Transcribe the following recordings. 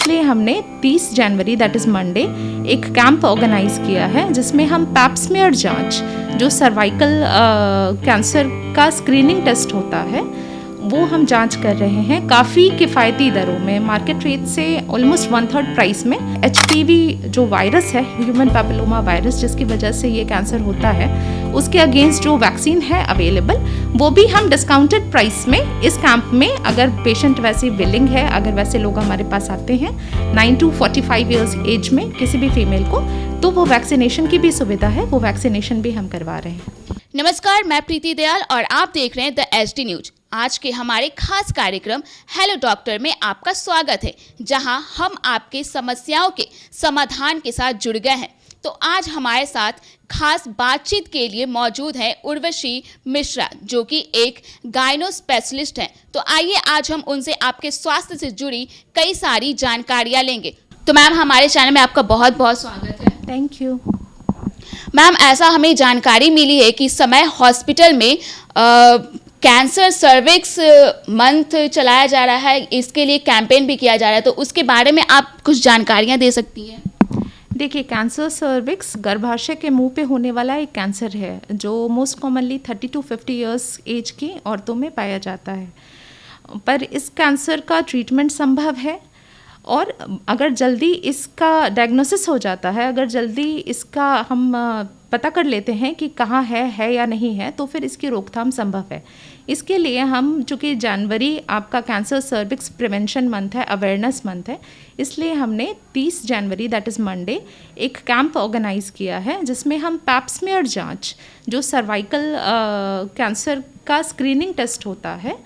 इसलिए हमने 30 जनवरी that is Monday एक कैंप ऑर्गेनाइज किया है जिसमें हम पैप स्मीयर जांच, जो सर्वाइकल कैंसर का स्क्रीनिंग टेस्ट होता है, वो हम जांच कर रहे हैं काफ़ी किफ़ायती दरों में, मार्केट रेट से ऑलमोस्ट 1/3 प्राइस में। HPV जो वायरस है, ह्यूमन पैपिलोमा वायरस, जिसकी वजह से ये कैंसर होता है, उसके अगेंस्ट जो वैक्सीन है अवेलेबल, वो भी हम डिस्काउंटेड प्राइस में इस कैंप में, अगर पेशेंट वैसे विलिंग है, अगर वैसे लोग हमारे पास आते हैं 9 to 45 ईयर्स एज में किसी भी फीमेल को, तो वो वैक्सीनेशन की भी सुविधा है, वो वैक्सीनेशन भी हम करवा रहे हैं। नमस्कार, मैं प्रीति दयाल और आप देख रहे हैं द HD न्यूज। आज के हमारे खास कार्यक्रम हेलो डॉक्टर में आपका स्वागत है, जहां हम आपके समस्याओं के समाधान के साथ जुड़ गए हैं। तो आज हमारे साथ खास बातचीत के लिए मौजूद है उर्वशी मिश्रा, जो कि एक गायनो स्पेशलिस्ट हैं। तो आइए आज हम उनसे आपके स्वास्थ्य से जुड़ी कई सारी जानकारियां लेंगे। तो मैम, हमारे चैनल में आपका बहुत बहुत स्वागत है। थैंक यू मैम, ऐसा हमें जानकारी मिली है कि इस समय हॉस्पिटल में कैंसर सर्विक्स मंथ चलाया जा रहा है, इसके लिए कैंपेन भी किया जा रहा है, तो उसके बारे में आप कुछ जानकारियां दे सकती हैं? देखिए, कैंसर सर्विक्स गर्भाशय के मुंह पे होने वाला एक कैंसर है जो most commonly 30 to 50 years age की औरतों में पाया जाता है। पर इस कैंसर का ट्रीटमेंट संभव है, और अगर जल्दी इसका डायग्नोसिस हो जाता है, अगर जल्दी इसका हम पता कर लेते हैं कि कहाँ है या नहीं है, तो फिर इसकी रोकथाम संभव है। इसके लिए हम, चूँकि जनवरी आपका कैंसर सर्विक्स प्रिवेंशन मंथ है, अवेयरनेस मंथ है, इसलिए हमने 30 जनवरी दैट इज़ मंडे एक कैंप ऑर्गेनाइज किया है जिसमें हम पैप स्मीयर जांच, जो सर्वाइकल कैंसर का स्क्रीनिंग टेस्ट होता है,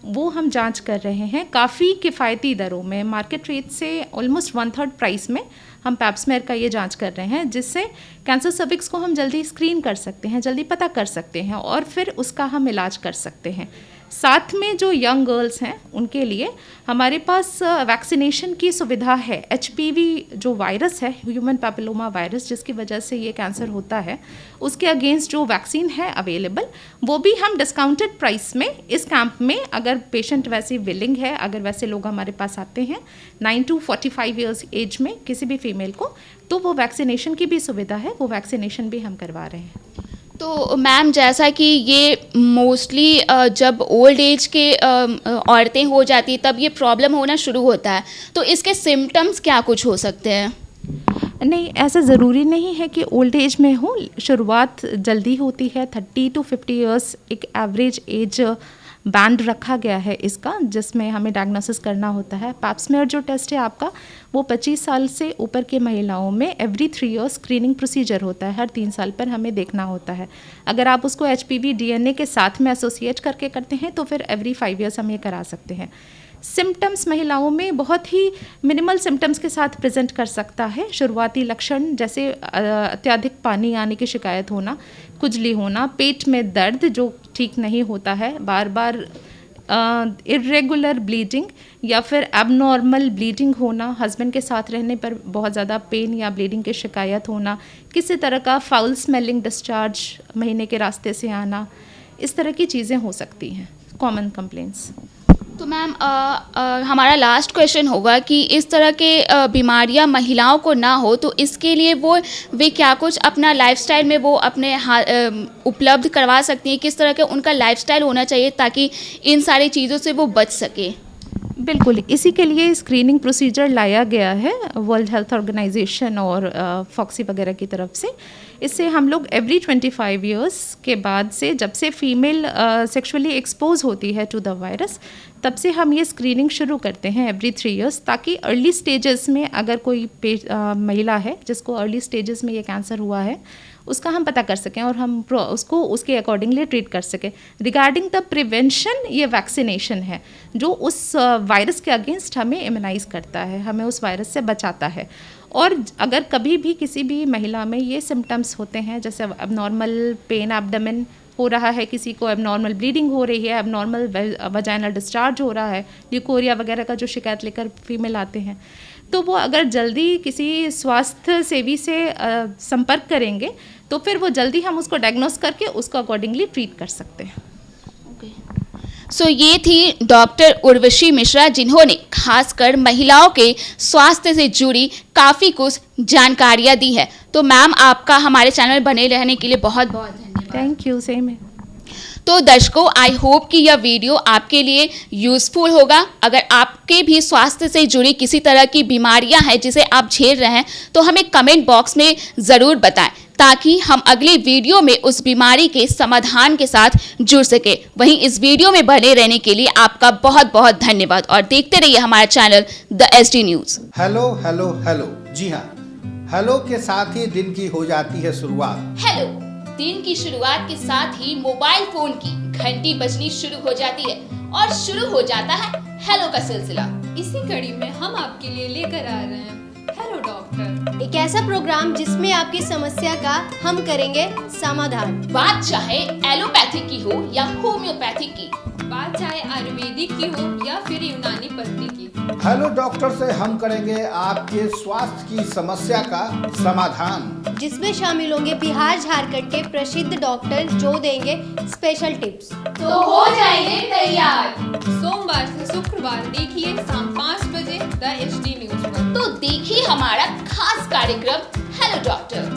वो हम जांच कर रहे हैं काफ़ी किफ़ायती दरों में, मार्केट रेट से ऑलमोस्ट 1/3 प्राइस में हम पैप स्मीयर का ये जांच कर रहे हैं, जिससे कैंसर सर्विक्स को हम जल्दी स्क्रीन कर सकते हैं, जल्दी पता कर सकते हैं और फिर उसका हम इलाज कर सकते हैं। साथ में जो यंग गर्ल्स हैं उनके लिए हमारे पास वैक्सीनेशन की सुविधा है। HPV जो वायरस है, ह्यूमन पैपिलोमा वायरस, जिसकी वजह से ये कैंसर होता है, उसके अगेंस्ट जो वैक्सीन है अवेलेबल, वो भी हम डिस्काउंटेड प्राइस में इस कैंप में, अगर पेशेंट वैसे विलिंग है, अगर वैसे लोग हमारे पास आते हैं 9 to 45 ईयर्स एज में किसी भी फीमेल को, तो वो वैक्सीनेशन की भी सुविधा है, वो वैक्सीनेशन भी हम करवा रहे हैं। तो मैम, जैसा कि ये मोस्टली जब ओल्ड एज के औरतें हो जाती तब ये प्रॉब्लम होना शुरू होता है, तो इसके सिम्टम्स क्या कुछ हो सकते हैं? नहीं, ऐसा ज़रूरी नहीं है कि ओल्ड एज में हो, शुरुआत जल्दी होती है। 30 to 50 ईयर्स एक एवरेज एज बैंड रखा गया है इसका, जिसमें हमें डायग्नोसिस करना होता है। पैप स्मीयर जो टेस्ट है आपका, वो 25 साल से ऊपर के महिलाओं में एवरी 3 ईयर्स स्क्रीनिंग प्रोसीजर होता है, हर 3 साल पर हमें देखना होता है। अगर आप उसको HPV DNA के साथ में एसोसिएट करके करते हैं तो फिर एवरी 5 ईयर्स हम ये करा सकते हैं। सिम्टम्स महिलाओं में बहुत ही मिनिमल सिम्टम्स के साथ प्रेजेंट कर सकता है। शुरुआती लक्षण जैसे अत्यधिक पानी आने की शिकायत होना, खुजली होना, पेट में दर्द जो ठीक नहीं होता है, बार बार इर्रेगुलर ब्लीडिंग या फिर एबनॉर्मल ब्लीडिंग होना, हस्बैंड के साथ रहने पर बहुत ज़्यादा पेन या ब्लीडिंग की शिकायत होना, किसी तरह का फाउल स्मेलिंग डिस्चार्ज महीने के रास्ते से आना, इस तरह की चीज़ें हो सकती हैं, कॉमन कंप्लेंट्स। तो मैम, हमारा लास्ट क्वेश्चन होगा कि इस तरह के बीमारियां महिलाओं को ना हो, तो इसके लिए वे क्या कुछ अपना लाइफस्टाइल में वो अपने उपलब्ध करवा सकती हैं? किस तरह का उनका लाइफस्टाइल होना चाहिए ताकि इन सारी चीज़ों से वो बच सके? बिल्कुल, इसी के लिए स्क्रीनिंग प्रोसीजर लाया गया है वर्ल्ड हेल्थ ऑर्गेनाइजेशन और फॉक्सी वगैरह की तरफ से। इससे हम लोग एवरी 25 ईयर्स के बाद से, जब से फीमेल सेक्सुअली एक्सपोज होती है टू द वायरस, तब से हम ये स्क्रीनिंग शुरू करते हैं एवरी 3 ईयर्स, ताकि अर्ली स्टेजेस में अगर कोई महिला है जिसको अर्ली स्टेजेस में ये कैंसर हुआ है, उसका हम पता कर सकें और हम उसको उसके अकॉर्डिंगली ट्रीट कर सकें। रिगार्डिंग द प्रिवेंशन, ये वैक्सीनेशन है जो उस वायरस के अगेंस्ट हमें इम्यूनाइज करता है, हमें उस वायरस से बचाता है। और अगर कभी भी किसी भी महिला में ये सिम्टम्स होते हैं, जैसे एबनॉर्मल पेन एब्डोमेन हो रहा है, किसी को एबनॉर्मल ब्लीडिंग हो रही है, एबनॉर्मल वजाइनल डिस्चार्ज हो रहा है, ल्यूकोरिया वगैरह का जो शिकायत लेकर फीमेल आते हैं, तो वो अगर जल्दी किसी स्वास्थ्य सेवी से संपर्क करेंगे तो फिर वो जल्दी हम उसको डायग्नोस करके उसको अकॉर्डिंगली ट्रीट कर सकते हैं। सो ये थी डॉक्टर उर्वशी मिश्रा, जिन्होंने खासकर महिलाओं के स्वास्थ्य से जुड़ी काफ़ी कुछ जानकारियाँ दी है। तो मैम, आपका हमारे चैनल में बने रहने के लिए बहुत बहुत धन्यवाद। थैंक यू, सेम है। तो दर्शकों, आई होप कि यह वीडियो आपके लिए यूज़फुल होगा। अगर आपके भी स्वास्थ्य से जुड़ी किसी तरह की बीमारियां हैं जिसे आप झेल रहे हैं, तो हमें कमेंट बॉक्स में ज़रूर बताएं, ताकि हम अगली वीडियो में उस बीमारी के समाधान के साथ जुड़ सके। वहीं इस वीडियो में बने रहने के लिए आपका बहुत बहुत धन्यवाद और देखते रहिए हमारा channel the SD news. Hello hello hello, जी हाँ, हेलो के साथ ही दिन की हो जाती है शुरुआत। हेलो, दिन की शुरुआत के साथ ही मोबाइल फोन की घंटी बजनी शुरू हो जाती है और शुरू हो जाता है हेलो का सिलसिला। इसी कड़ी में हम आपके लिए लेकर आ रहे हैं हेलो डॉक्टर, एक ऐसा प्रोग्राम जिसमें आपकी समस्या का हम करेंगे समाधान। बात चाहे एलोपैथिक की हो या होम्योपैथिक की, बात चाहे आयुर्वेदिक की हो या फिर यूनानी पद्धति की। हेलो डॉक्टर से हम करेंगे आपके स्वास्थ्य की समस्या का समाधान, जिसमें शामिल होंगे बिहार झारखंड के प्रसिद्ध डॉक्टर जो देंगे स्पेशल टिप्स। तो हो जाएंगे तैयार। सोमवार से शुक्रवार देखिए शाम 5 बजे द SD न्यूज़ पर। तो देखिए हमारा खास कार्यक्रम हेलो डॉक्टर।